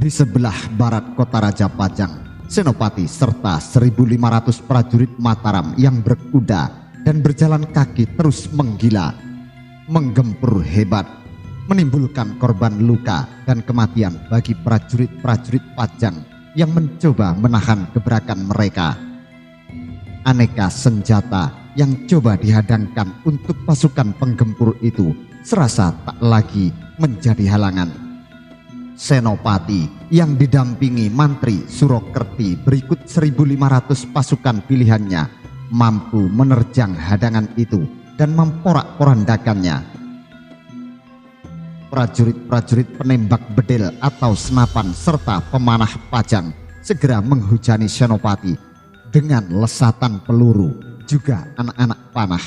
Di sebelah barat kota Raja Pajang, Senopati serta 1.500 prajurit Mataram yang berkuda dan berjalan kaki terus menggila, menggempur hebat, menimbulkan korban luka dan kematian bagi prajurit-prajurit Pajang yang mencoba menahan gebrakan mereka. Aneka senjata yang coba dihadangkan untuk pasukan penggempur itu serasa tak lagi menjadi halangan. Senopati yang didampingi Mantri Surokerti berikut 1.500 pasukan pilihannya mampu menerjang hadangan itu dan memporak-porandakannya. Prajurit-prajurit penembak bedil atau senapan serta pemanah Pajang segera menghujani Senopati dengan lesatan peluru, juga anak-anak panah.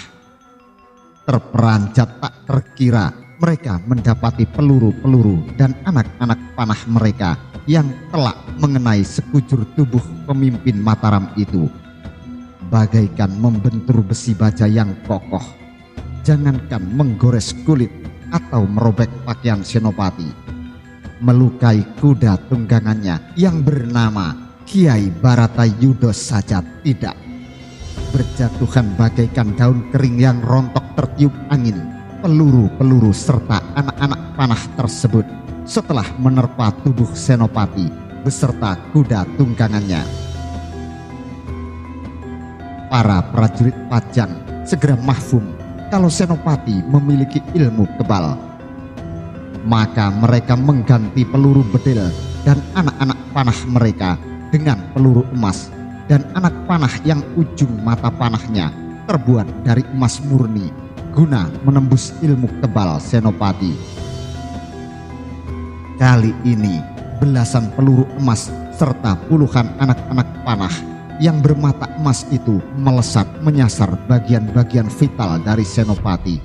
Terperanjat tak terkira mereka mendapati peluru-peluru dan anak-anak panah mereka yang telak mengenai sekujur tubuh pemimpin Mataram itu, bagaikan membentur besi baja yang kokoh. Jangankan menggores kulit atau merobek pakaian Senopati, melukai kuda tunggangannya yang bernama Kiai Baratayuda saja tidak. Berjatuhan bagaikan daun kering yang rontok tertiup angin peluru-peluru serta anak-anak panah tersebut setelah menerpa tubuh Senopati beserta kuda tunggangannya. Para prajurit Pajang segera mahfum kalau Senopati memiliki ilmu kebal. Maka mereka mengganti peluru bedil dan anak-anak panah mereka dengan peluru emas, dan anak panah yang ujung mata panahnya terbuat dari emas murni guna menembus ilmu kebal Senopati. Kali ini belasan peluru emas serta puluhan anak-anak panah yang bermata emas itu melesat menyasar bagian-bagian vital dari Senopati.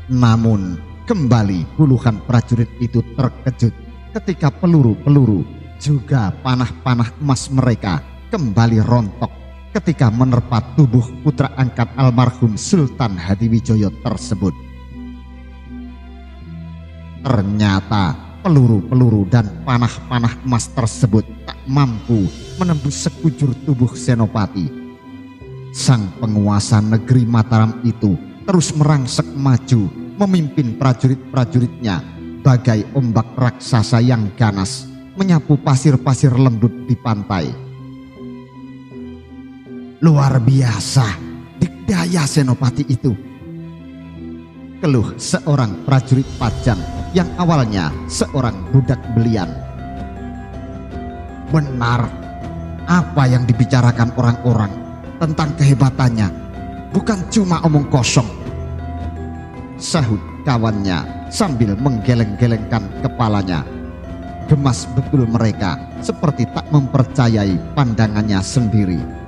Namun kembali puluhan prajurit itu terkejut ketika peluru-peluru juga panah-panah emas mereka kembali rontok ketika menerpa tubuh putra angkat almarhum Sultan Hadiwijoyo tersebut. Ternyata peluru-peluru dan panah-panah emas tersebut tak mampu menembus sekujur tubuh Senopati. Sang penguasa negeri Mataram itu terus merangsek maju memimpin prajurit-prajuritnya bagai ombak raksasa yang ganas menyapu pasir-pasir lembut di pantai. Luar biasa dikdaya Senopati itu, keluh seorang prajurit Pajang yang awalnya seorang budak belian. Benar, apa yang dibicarakan orang-orang tentang kehebatannya bukan cuma omong kosong, sahut kawannya sambil menggeleng-gelengkan kepalanya. Gemas betul mereka, seperti tak mempercayai pandangannya sendiri.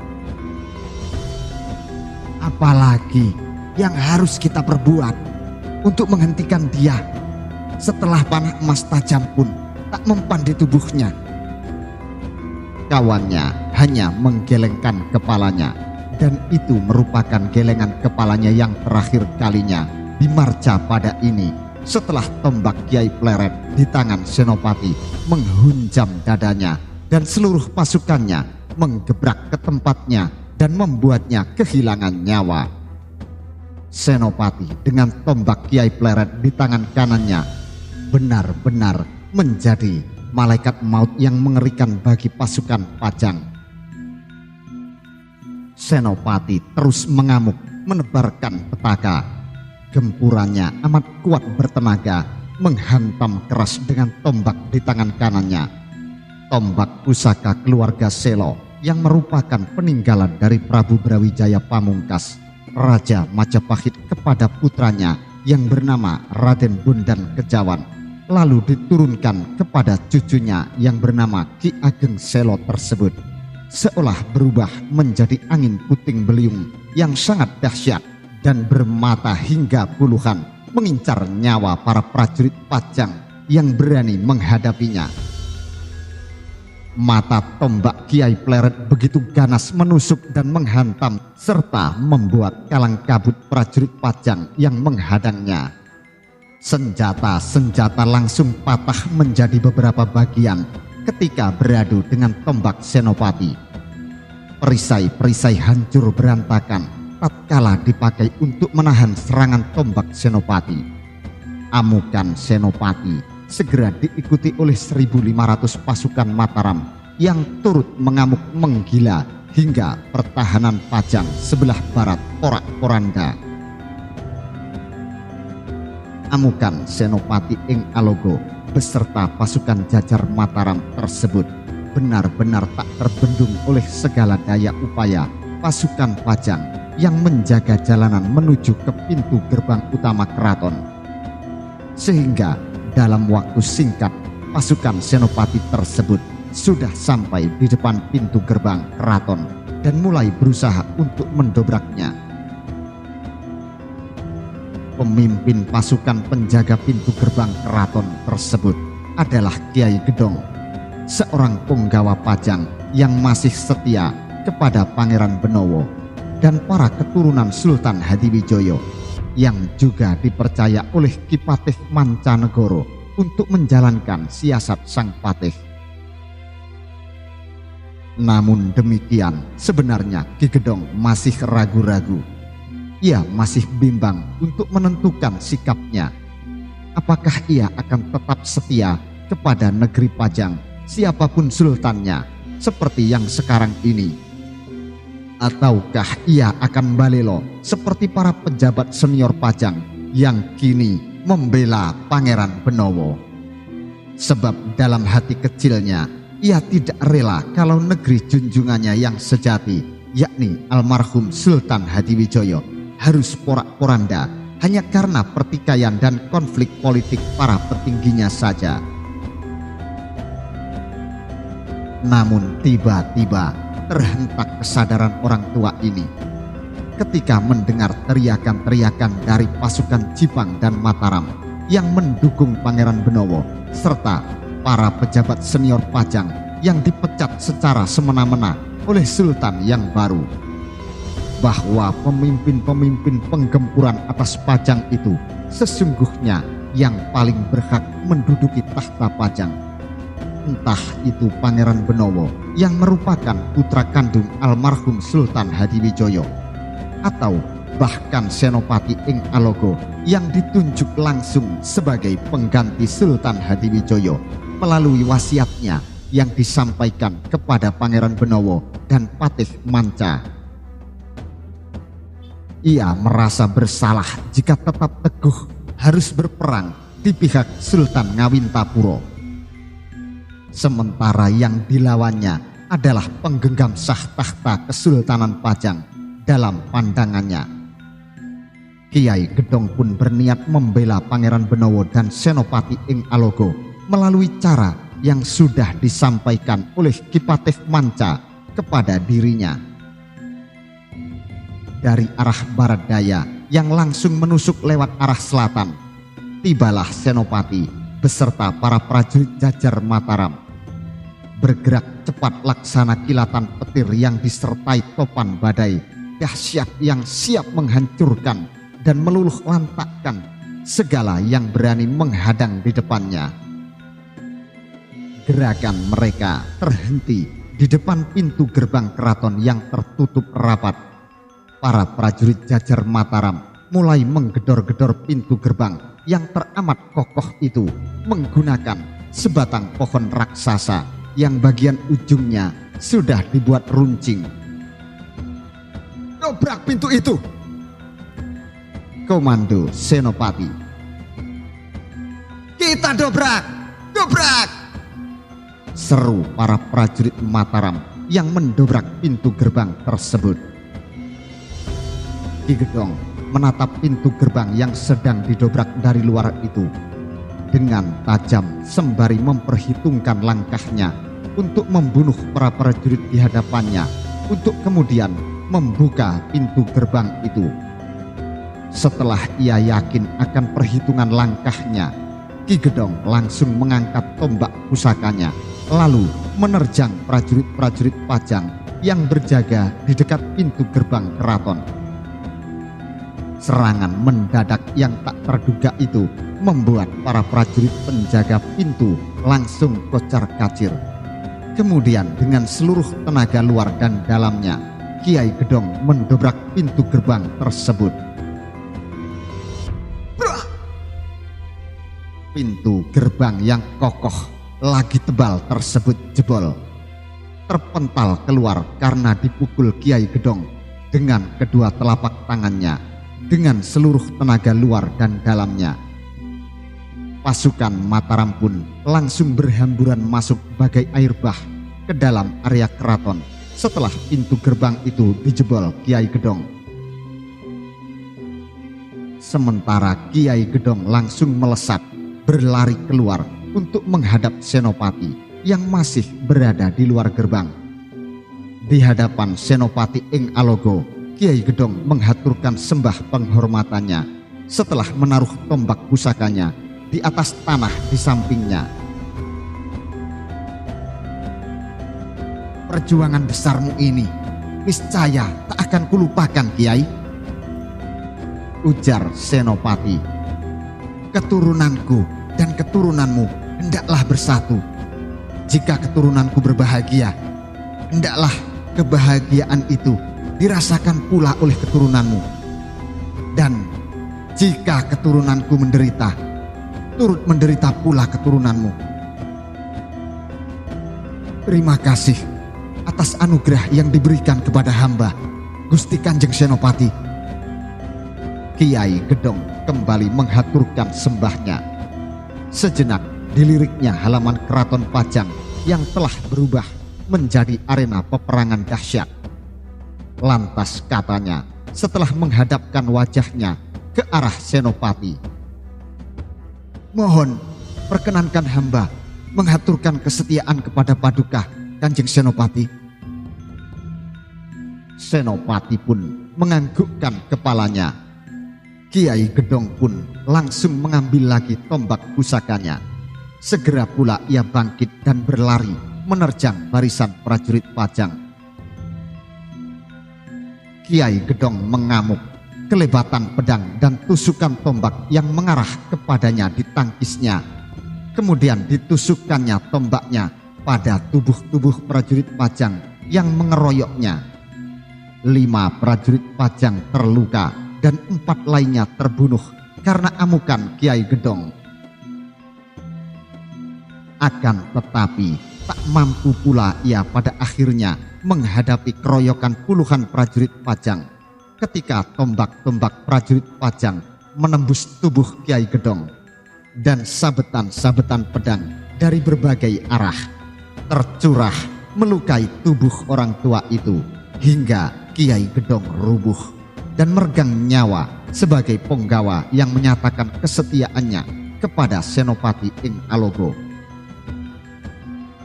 Apalagi yang harus kita perbuat untuk menghentikan dia setelah panah emas tajam pun tak mempan di tubuhnya? Kawannya hanya menggelengkan kepalanya, dan itu merupakan gelengan kepalanya yang terakhir kalinya di Marca pada ini setelah tombak Kiai Pleret di tangan Senopati menghunjam dadanya dan seluruh pasukannya menggebrak ke tempatnya dan membuatnya kehilangan nyawa. Senopati dengan tombak Kiai Pleret di tangan kanannya benar-benar menjadi malaikat maut yang mengerikan bagi pasukan Pajang. Senopati terus mengamuk menebarkan petaka. Gempurannya amat kuat bertenaga, menghantam keras dengan tombak di tangan kanannya. Tombak pusaka keluarga Selo yang merupakan peninggalan dari Prabu Brawijaya Pamungkas, Raja Majapahit, kepada putranya yang bernama Raden Bondan Kejawan, lalu diturunkan kepada cucunya yang bernama Ki Ageng Selo tersebut, seolah berubah menjadi angin puting beliung yang sangat dahsyat dan bermata hingga puluhan, mengincar nyawa para prajurit Pajang yang berani menghadapinya. Mata tombak Kiai Pleret begitu ganas menusuk dan menghantam serta membuat kalang kabut prajurit Pajang yang menghadangnya. Senjata-senjata langsung patah menjadi beberapa bagian ketika beradu dengan tombak Senopati. Perisai-perisai hancur berantakan tatkala dipakai untuk menahan serangan tombak Senopati. Amukan Senopati segera diikuti oleh 1.500 pasukan Mataram yang turut mengamuk menggila hingga pertahanan Pajang sebelah barat porak-poranda. Amukan Senopati ing Alogo beserta pasukan jajar Mataram tersebut benar-benar tak terbendung oleh segala daya upaya pasukan Pajang yang menjaga jalanan menuju ke pintu gerbang utama keraton. Sehingga dalam waktu singkat pasukan Senopati tersebut sudah sampai di depan pintu gerbang keraton dan mulai berusaha untuk mendobraknya. Pemimpin pasukan penjaga pintu gerbang keraton tersebut adalah Kiai Gedong, seorang punggawa Pajang yang masih setia kepada Pangeran Benowo dan para keturunan Sultan Hadiwijoyo yang juga dipercaya oleh Ki Patih Mancanegoro untuk menjalankan siasat sang patih. Namun demikian, sebenarnya Ki Gedong masih ragu-ragu. Ia masih bimbang untuk menentukan sikapnya. Apakah ia akan tetap setia kepada negeri Pajang, siapapun sultannya, seperti yang sekarang ini? Ataukah ia akan balelo seperti para pejabat senior Pajang yang kini membela Pangeran Benowo? Sebab dalam hati kecilnya, ia tidak rela kalau negeri junjungannya yang sejati, yakni almarhum Sultan Hadiwijoyo, harus porak-poranda hanya karena pertikaian dan konflik politik para petingginya saja. Namun tiba-tiba terhentak kesadaran orang tua ini ketika mendengar teriakan-teriakan dari pasukan Jipang dan Mataram yang mendukung Pangeran Benowo serta para pejabat senior Pajang yang dipecat secara semena-mena oleh Sultan yang baru. Bahwa pemimpin-pemimpin penggempuran atas Pajang itu sesungguhnya yang paling berhak menduduki tahta Pajang. Entah itu Pangeran Benowo yang merupakan putra kandung almarhum Sultan Hadiwijoyo, atau bahkan Senopati ing Alogo yang ditunjuk langsung sebagai pengganti Sultan Hadiwijoyo melalui wasiatnya yang disampaikan kepada Pangeran Benowo dan Patih Manca. Ia merasa bersalah jika tetap teguh harus berperang di pihak Sultan Ngawintapuro. Sementara yang dilawannya adalah penggenggam sah tahta Kesultanan Pajang dalam pandangannya. Kiai Gedong pun berniat membela Pangeran Benowo dan Senopati ing Alogo melalui cara yang sudah disampaikan oleh Ki Patih Manca kepada dirinya. Dari arah barat daya yang langsung menusuk lewat arah selatan, tibalah Senopati beserta para prajurit jajar Mataram. Bergerak cepat laksana kilatan petir yang disertai topan badai dahsyat yang siap menghancurkan dan meluluh lantakkan segala yang berani menghadang di depannya. Gerakan mereka terhenti di depan pintu gerbang keraton yang tertutup rapat. Para prajurit jajar Mataram mulai menggedor-gedor pintu gerbang yang teramat kokoh itu menggunakan sebatang pohon raksasa yang bagian ujungnya sudah dibuat runcing. "Dobrak pintu itu!" komando Senopati. "Kita dobrak! Dobrak!" seru para prajurit Mataram yang mendobrak pintu gerbang tersebut. Ki Gedong menatap pintu gerbang yang sedang didobrak dari luar itu dengan tajam sembari memperhitungkan langkahnya untuk membunuh para prajurit di hadapannya untuk kemudian membuka pintu gerbang itu. Setelah ia yakin akan perhitungan langkahnya, Ki Gedong langsung mengangkat tombak pusakanya lalu menerjang prajurit-prajurit Pajang yang berjaga di dekat pintu gerbang keraton. Serangan mendadak yang tak terduga itu membuat para prajurit penjaga pintu langsung kocar-kacir. Kemudian dengan seluruh tenaga luar dan dalamnya, Kiai Gedong mendobrak pintu gerbang tersebut. Pintu gerbang yang kokoh lagi tebal tersebut jebol, terpental keluar karena dipukul Kiai Gedong dengan kedua telapak tangannya dengan seluruh tenaga luar dan dalamnya. Pasukan Mataram pun langsung berhamburan masuk bagai air bah ke dalam area keraton setelah pintu gerbang itu dijebol Kiai Gedong. Sementara Kiai Gedong langsung melesat berlari keluar untuk menghadap Senopati yang masih berada di luar gerbang. Di hadapan Senopati Ing Alogo, Kiai Gedong menghaturkan sembah penghormatannya setelah menaruh tombak pusakanya di atas tanah di sampingnya. Perjuangan besarmu ini niscaya tak akan kulupakan, Kiai, ujar Senopati. Keturunanku dan keturunanmu hendaklah bersatu. Jika keturunanku berbahagia, hendaklah kebahagiaan itu dirasakan pula oleh keturunanmu. Dan jika keturunanku menderita, turut menderita pula keturunanmu. Terima kasih atas anugerah yang diberikan kepada hamba, Gusti Kanjeng Senopati. Kiai Gedong kembali menghaturkan sembahnya. Sejenak diliriknya halaman keraton Pajang yang telah berubah menjadi arena peperangan dahsyat. Lantas katanya setelah menghadapkan wajahnya ke arah Senopati, "Mohon perkenankan hamba menghaturkan kesetiaan kepada Paduka Kanjeng Senopati." Senopati pun menganggukkan kepalanya. Kiai Gedong pun langsung mengambil lagi tombak pusakanya. Segera pula ia bangkit dan berlari menerjang barisan prajurit Pajang. Kiai Gedong mengamuk, kelebatan pedang dan tusukan tombak yang mengarah kepadanya ditangkisnya. Kemudian ditusukkannya tombaknya pada tubuh-tubuh prajurit Pajang yang mengeroyoknya. 5 prajurit Pajang terluka dan 4 lainnya terbunuh karena amukan Kiai Gedong. Akan tetapi tak mampu pula ia pada akhirnya menghadapi keroyokan puluhan prajurit Pajang ketika tombak-tombak prajurit Pajang menembus tubuh Kiai Gedong dan sabetan-sabetan pedang dari berbagai arah tercurah melukai tubuh orang tua itu hingga Kiai Gedong rubuh dan meregang nyawa sebagai penggawa yang menyatakan kesetiaannya kepada Senopati Ing Alogo.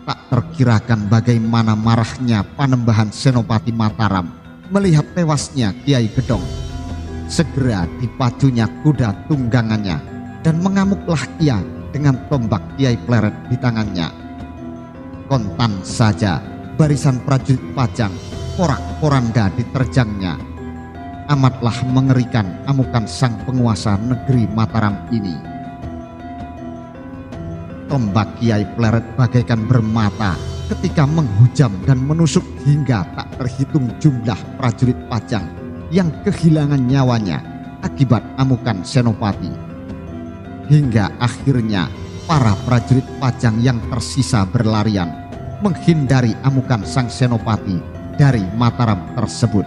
Tak terkirakan bagaimana marahnya Panembahan Senopati Mataram melihat tewasnya Kiai Gedong. Segera dipacunya kuda tunggangannya dan mengamuklah ia dengan tombak Kiai Pleret di tangannya. Kontan saja barisan prajurit Pajang porak-poranda diterjangnya. Amatlah mengerikan amukan sang penguasa negeri Mataram ini. Tombak Kiai Pleret bagaikan bermata ketika menghujam dan menusuk hingga tak terhitung jumlah prajurit Pajang yang kehilangan nyawanya akibat amukan Senopati. Hingga akhirnya para prajurit Pajang yang tersisa berlarian menghindari amukan sang Senopati dari Mataram tersebut.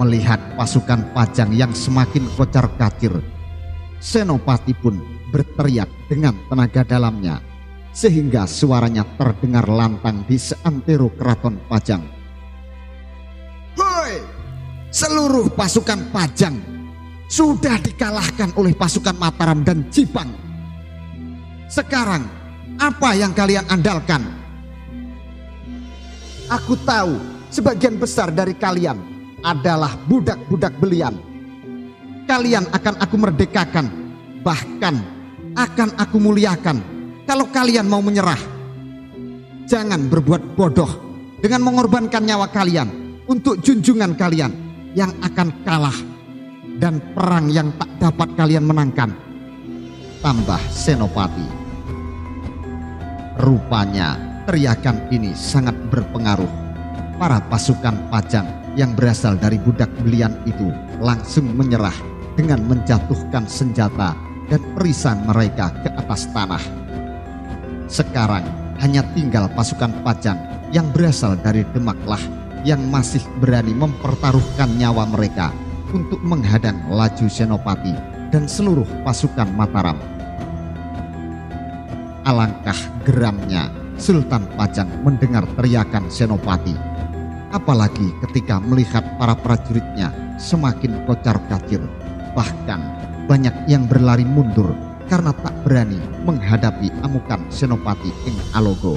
Melihat pasukan Pajang yang semakin kocar-kacir, Senopati pun berteriak dengan tenaga dalamnya sehingga suaranya terdengar lantang di seantero keraton Pajang. "Hoi, seluruh pasukan Pajang sudah dikalahkan oleh pasukan Mataram dan Jipang. Sekarang apa yang kalian andalkan? Aku tahu sebagian besar dari kalian adalah budak-budak belian. Kalian akan aku merdekakan, bahkan akan aku muliakan kalau kalian mau menyerah. Jangan berbuat bodoh dengan mengorbankan nyawa kalian untuk junjungan kalian, yang akan kalah dan perang yang tak dapat kalian menangkan, tambah Senopati. Rupanya teriakan ini sangat berpengaruh. Para pasukan Pajang yang berasal dari budak belian itu langsung menyerah dengan menjatuhkan senjata dan perisai mereka ke atas tanah. Sekarang hanya tinggal pasukan Pajang yang berasal dari Demaklah yang masih berani mempertaruhkan nyawa mereka untuk menghadang laju Senopati dan seluruh pasukan Mataram. Alangkah geramnya Sultan Pajang mendengar teriakan Senopati, apalagi ketika melihat para prajuritnya semakin kocar-kacir, bahkan banyak yang berlari mundur karena tak berani menghadapi amukan Senopati ing Alogo.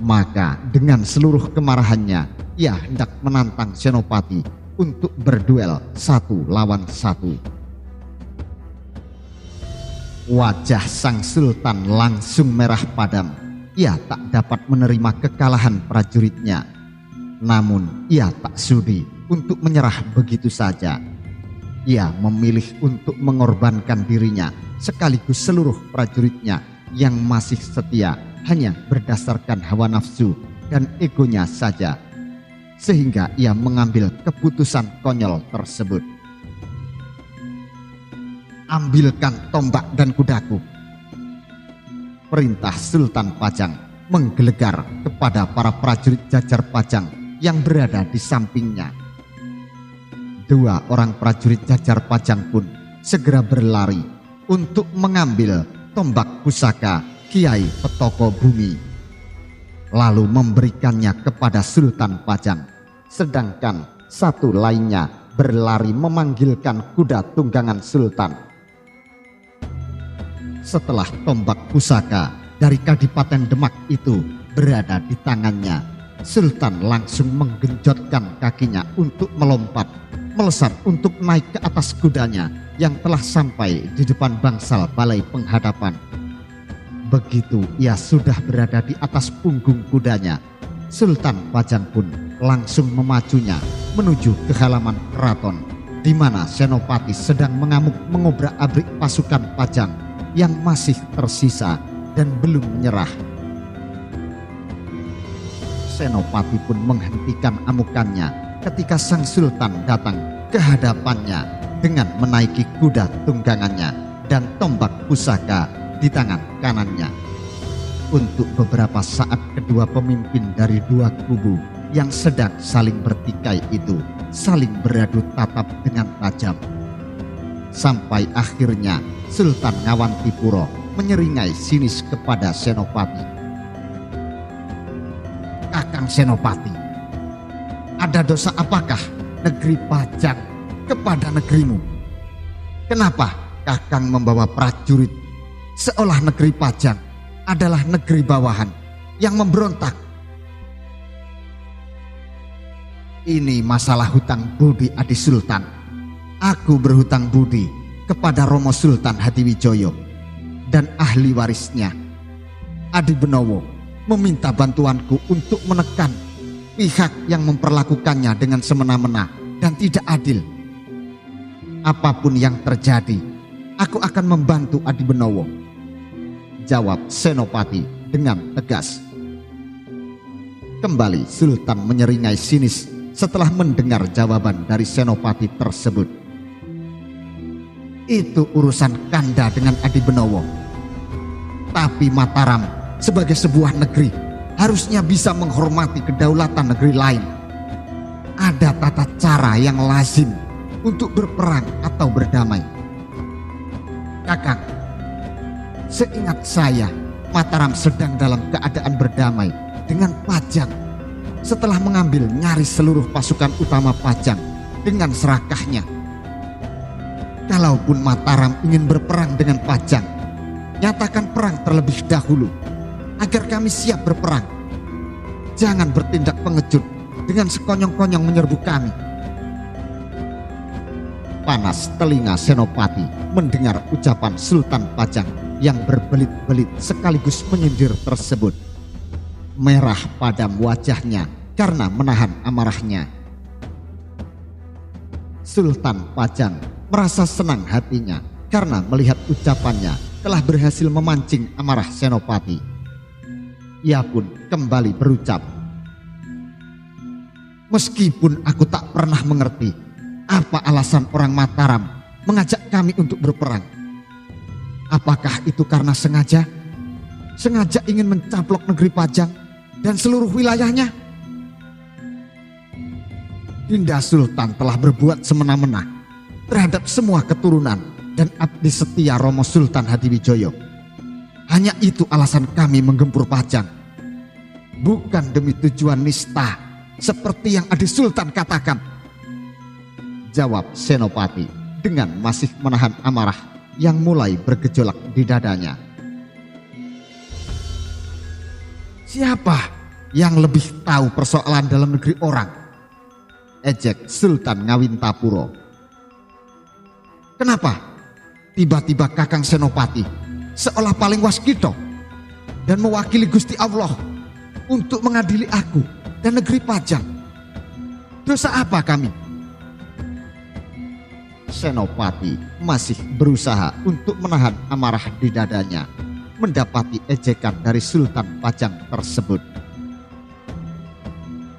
Maka dengan seluruh kemarahannya ia hendak menantang Senopati untuk berduel 1 lawan 1. Wajah sang sultan langsung merah padam. Ia tak dapat menerima kekalahan prajuritnya. Namun ia tak sudi untuk menyerah begitu saja. Ia memilih untuk mengorbankan dirinya sekaligus seluruh prajuritnya yang masih setia hanya berdasarkan hawa nafsu dan egonya saja, sehingga ia mengambil keputusan konyol tersebut. Ambilkan tombak dan kudaku, perintah Sultan Pajang menggelegar kepada para prajurit jajar Pajang yang berada di sampingnya. 2 orang prajurit jajar Pajang pun segera berlari untuk mengambil tombak pusaka Kiai Petoko Bumi, lalu memberikannya kepada Sultan Pajang, sedangkan 1 lainnya berlari memanggilkan kuda tunggangan Sultan. Setelah tombak pusaka dari Kadipaten Demak itu berada di tangannya, Sultan langsung menggenjotkan kakinya untuk melompat, melesat untuk naik ke atas kudanya yang telah sampai di depan bangsal balai penghadapan. Begitu ia sudah berada di atas punggung kudanya, Sultan Pajang pun langsung memacunya menuju ke halaman keraton, di mana Senopati sedang mengamuk mengobrak-abrik pasukan Pajang yang masih tersisa dan belum menyerah. Senopati pun menghentikan amukannya ketika sang sultan datang ke hadapannya dengan menaiki kuda tunggangannya dan tombak pusaka di tangan kanannya. Untuk beberapa saat kedua pemimpin dari 2 kubu yang sedang saling bertikai itu saling beradu tatap dengan tajam. Sampai akhirnya Sultan Ngawantipuro menyeringai sinis kepada Senopati. Kakang Senopati, ada dosa apakah negeri Pajang kepada negerimu? Kenapa Kakang membawa prajurit seolah negeri Pajang adalah negeri bawahan yang memberontak? Ini masalah hutang budi Adi Sultan. Aku berhutang budi kepada Romo Sultan Hadiwijoyo dan ahli warisnya. Adi Benowo meminta bantuanku untuk menekan pihak yang memperlakukannya dengan semena-mena dan tidak adil. Apapun yang terjadi, aku akan membantu Adi Benowo, jawab Senopati dengan tegas. Kembali Sultan menyeringai sinis setelah mendengar jawaban dari Senopati tersebut. Itu urusan Kanda dengan Adi Benowo. Tapi Mataram sebagai sebuah negeri harusnya bisa menghormati kedaulatan negeri lain. Ada tata cara yang lazim untuk berperang atau berdamai. Kakang, seingat saya Mataram sedang dalam keadaan berdamai dengan Pajang setelah mengambil nyaris seluruh pasukan utama Pajang dengan serakahnya. Kalaupun Mataram ingin berperang dengan Pajang, nyatakan perang terlebih dahulu agar kami siap berperang. Jangan bertindak pengecut dengan sekonyong-konyong menyerbu kami. Panas telinga Senopati mendengar ucapan Sultan Pajang yang berbelit-belit sekaligus menyindir tersebut. Merah padam wajahnya karena menahan amarahnya. Sultan Pajang merasa senang hatinya karena melihat ucapannya telah berhasil memancing amarah Senopati. Ia pun kembali berucap, "Meskipun aku tak pernah mengerti apa alasan orang Mataram mengajak kami untuk berperang. Apakah itu karena sengaja ingin mencaplok negeri Pajang dan seluruh wilayahnya? Dinda Sultan telah berbuat semena-mena terhadap semua keturunan dan abdi setia Romo Sultan Hadiwijoyo. Hanya itu alasan kami menggempur Pajang, bukan demi tujuan nista seperti yang Adi Sultan katakan," jawab Senopati dengan masih menahan amarah yang mulai bergejolak di dadanya. "Siapa yang lebih tahu persoalan dalam negeri orang?" ejek Sultan Ngawintapuro. "Kenapa tiba-tiba Kakang Senopati seolah paling waskito dan mewakili Gusti Allah untuk mengadili aku dan negeri Pajang? Dosa apa kami?" Senopati masih berusaha untuk menahan amarah di dadanya mendapati ejekan dari Sultan Pajang tersebut.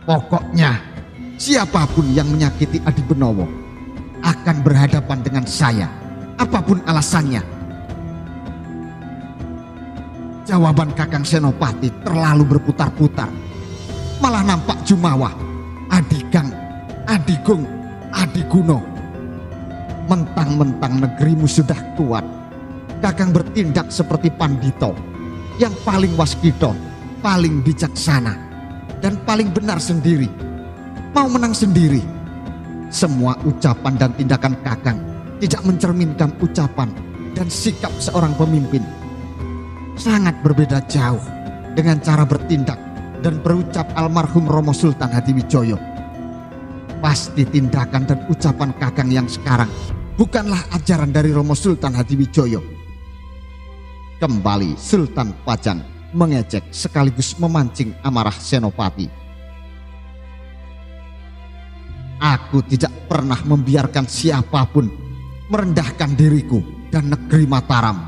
"Pokoknya siapapun yang menyakiti Adi Benowo akan berhadapan dengan saya, apapun alasannya." Jawaban Kakang Senopati terlalu berputar-putar. Malah nampak jumawa, Adigang, Adigung, Adiguno. Mentang-mentang negerimu sudah kuat, Kakang bertindak seperti Pandito yang paling waskito, paling bijaksana, dan paling benar sendiri. Mau menang sendiri. Semua ucapan dan tindakan Kakang tidak mencerminkan ucapan dan sikap seorang pemimpin. Sangat berbeda jauh dengan cara bertindak dan berucap almarhum Romo Sultan Hadiwijoyo. Pasti tindakan dan ucapan Kakang yang sekarang bukanlah ajaran dari Romo Sultan Hadiwijoyo." Kembali Sultan Pajang mengejek sekaligus memancing amarah Senopati. "Aku tidak pernah membiarkan siapapun merendahkan diriku dan negeri Mataram,"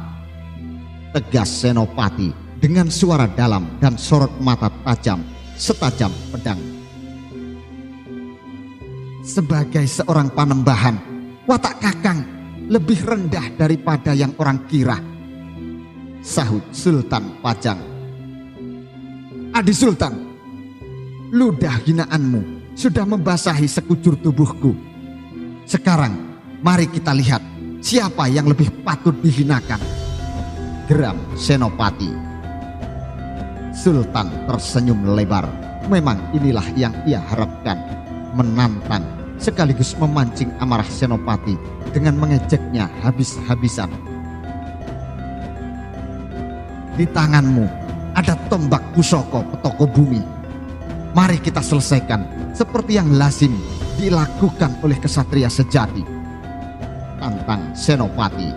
tegas Senopati dengan suara dalam dan sorot mata tajam setajam pedang. "Sebagai seorang panembahan, watak Kakang lebih rendah daripada yang orang kira," sahut Sultan Pajang. "Adi Sultan, ludah hinaanmu sudah membasahi sekujur tubuhku. Sekarang mari kita lihat siapa yang lebih patut dihinakan," geram Senopati. Sultan tersenyum lebar. Memang inilah yang ia harapkan, menantang sekaligus memancing amarah Senopati dengan mengejeknya habis-habisan. "Di tanganmu ada tombak pusaka petoko bumi. Mari kita selesaikan seperti yang lazim dilakukan oleh kesatria sejati," tantang Senopati.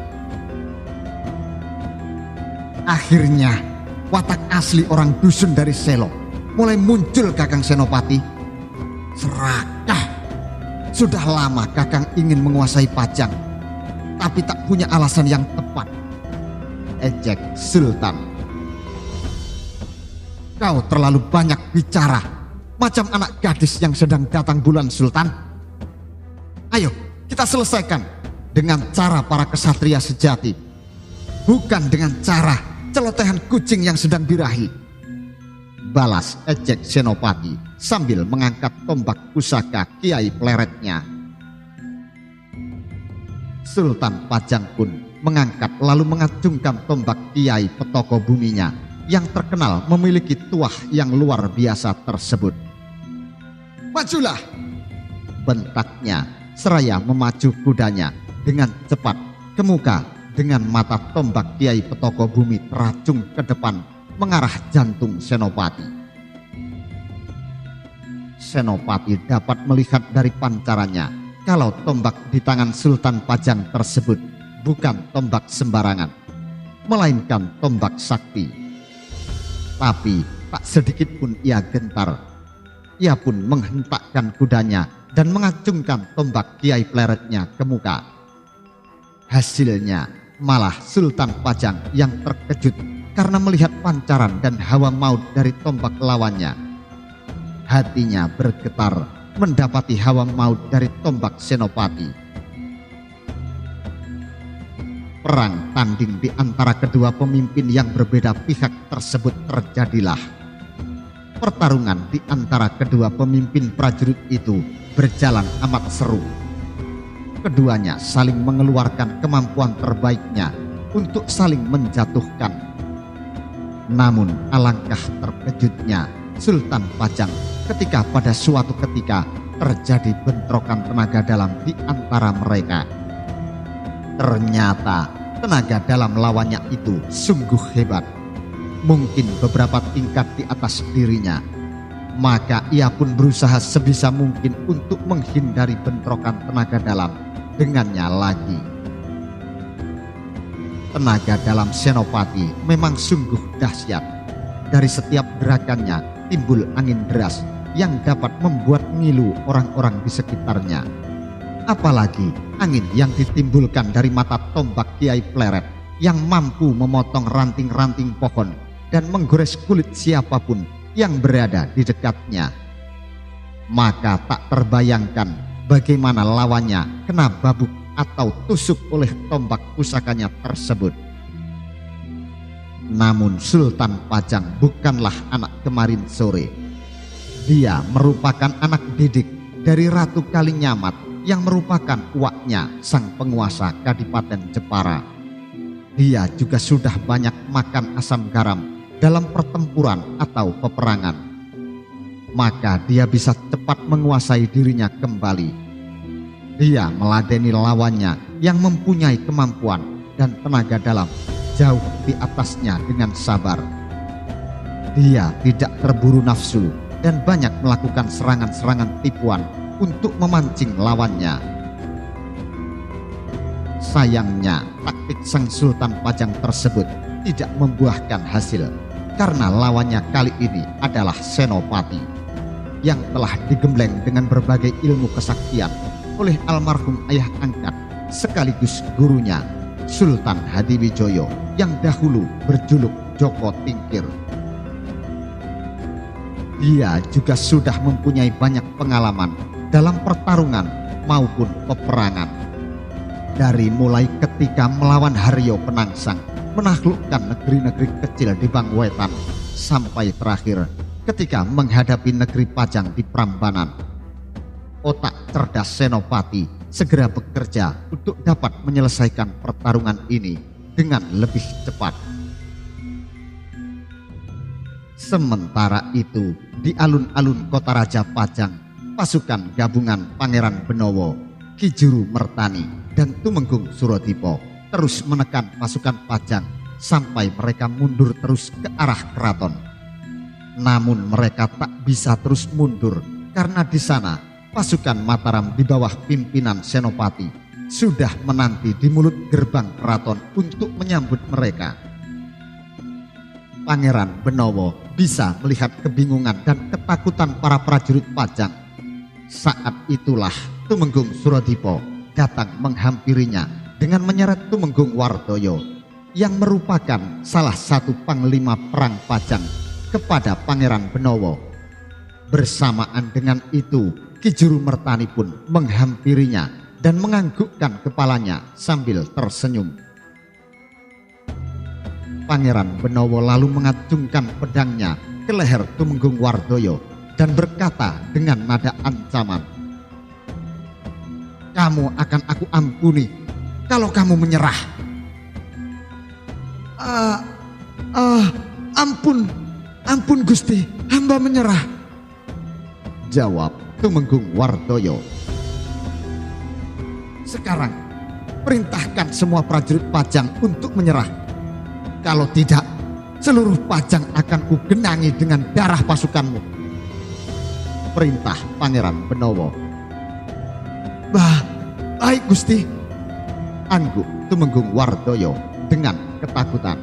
"Akhirnya watak asli orang dusun dari Selo mulai muncul, Kakang Senopati. Serakah. Sudah lama Kakang ingin menguasai Pajang, tapi tak punya alasan yang tepat," ejek Sultan. "Kau terlalu banyak bicara, macam anak gadis yang sedang datang bulan, Sultan. Ayo kita selesaikan dengan cara para kesatria sejati, bukan dengan cara celotehan kucing yang sedang birahi," balas ejek Senopati sambil mengangkat tombak pusaka Kiai Pleretnya. Sultan Pajang pun mengangkat lalu mengacungkan tombak Kiai Petoko Buminya yang terkenal memiliki tuah yang luar biasa tersebut. "Majulah!" bentaknya seraya memacu kudanya dengan cepat ke muka dengan mata tombak Kiai Petoko Bumi teracung ke depan mengarah jantung Senopati. Senopati dapat melihat dari pancarannya kalau tombak di tangan Sultan Pajang tersebut bukan tombak sembarangan, melainkan tombak sakti. Tapi tak sedikit pun ia gentar. Ia pun menghentakkan kudanya dan mengacungkan tombak Kiai Pleretnya ke muka. Hasilnya malah Sultan Pajang yang terkejut karena melihat pancaran dan hawa maut dari tombak lawannya. Hatinya bergetar mendapati hawa maut dari tombak Senopati. Perang tanding di antara kedua pemimpin yang berbeda pihak tersebut terjadilah. Pertarungan di antara kedua pemimpin prajurit itu berjalan amat seru. Keduanya saling mengeluarkan kemampuan terbaiknya untuk saling menjatuhkan. Namun alangkah terkejutnya Sultan Pajang ketika pada suatu ketika terjadi bentrokan tenaga dalam di antara mereka. Ternyata tenaga dalam lawannya itu sungguh hebat, mungkin beberapa tingkat di atas dirinya. Maka ia pun berusaha sebisa mungkin untuk menghindari bentrokan tenaga dalam dengannya lagi. Tenaga dalam Senopati memang sungguh dahsyat. Dari setiap gerakannya timbul angin deras yang dapat membuat ngilu orang-orang di sekitarnya. Apalagi angin yang ditimbulkan dari mata tombak Kiai Pleret yang mampu memotong ranting-ranting pohon dan menggores kulit siapapun yang berada di dekatnya. Maka tak terbayangkan bagaimana lawannya kena babuk atau tusuk oleh tombak pusakanya tersebut. Namun Sultan Pajang bukanlah anak kemarin sore. Dia merupakan anak didik dari Ratu Kalinyamat yang merupakan uaknya sang penguasa Kadipaten Jepara. Dia juga sudah banyak makan asam garam dalam pertempuran atau peperangan. Maka dia bisa cepat menguasai dirinya kembali. Dia meladeni lawannya yang mempunyai kemampuan dan tenaga dalam jauh di atasnya dengan sabar. Dia tidak terburu nafsu dan banyak melakukan serangan-serangan tipuan untuk memancing lawannya. Sayangnya taktik sang Sultan Pajang tersebut tidak membuahkan hasil karena lawannya kali ini adalah Senopati yang telah digembleng dengan berbagai ilmu kesaktian oleh almarhum ayah angkat sekaligus gurunya Sultan Hadiwijoyo yang dahulu berjuluk Joko Tingkir. Dia juga sudah mempunyai banyak pengalaman dalam pertarungan maupun peperangan. Dari mulai ketika melawan Haryo Penangsang menaklukkan negeri-negeri kecil di Bangwetan, sampai terakhir ketika menghadapi negeri Pajang di Prambanan. Otak cerdas Senopati segera bekerja untuk dapat menyelesaikan pertarungan ini dengan lebih cepat. Sementara itu di alun-alun kota Raja Pajang, pasukan gabungan Pangeran Benowo, Ki Juru Mertani, dan Tumenggung Surodipo terus menekan pasukan Pajang sampai mereka mundur terus ke arah keraton. Namun mereka tak bisa terus mundur karena di sana pasukan Mataram di bawah pimpinan Senopati sudah menanti di mulut gerbang keraton untuk menyambut mereka. Pangeran Benowo bisa melihat kebingungan dan ketakutan para prajurit Pajang. Saat itulah Tumenggung Surodipo datang menghampirinya dengan menyeret Tumenggung Wardoyo yang merupakan salah satu panglima perang Pajang kepada Pangeran Benowo. Bersamaan dengan itu Ki Juru Mertani pun menghampirinya dan menganggukkan kepalanya sambil tersenyum. Pangeran Benowo lalu mengacungkan pedangnya ke leher Tumenggung Wardoyo dan berkata dengan nada ancaman, "Kamu akan aku ampuni kalau kamu menyerah." Ampun Gusti, hamba menyerah," jawab Tumenggung Wardoyo. "Sekarang perintahkan semua prajurit Pajang untuk menyerah. Kalau tidak, seluruh Pajang akan kugenangi dengan darah pasukanmu," perintah Pangeran Benowo. "Baik Gusti," angguk Tumenggung Wardoyo dengan ketakutan.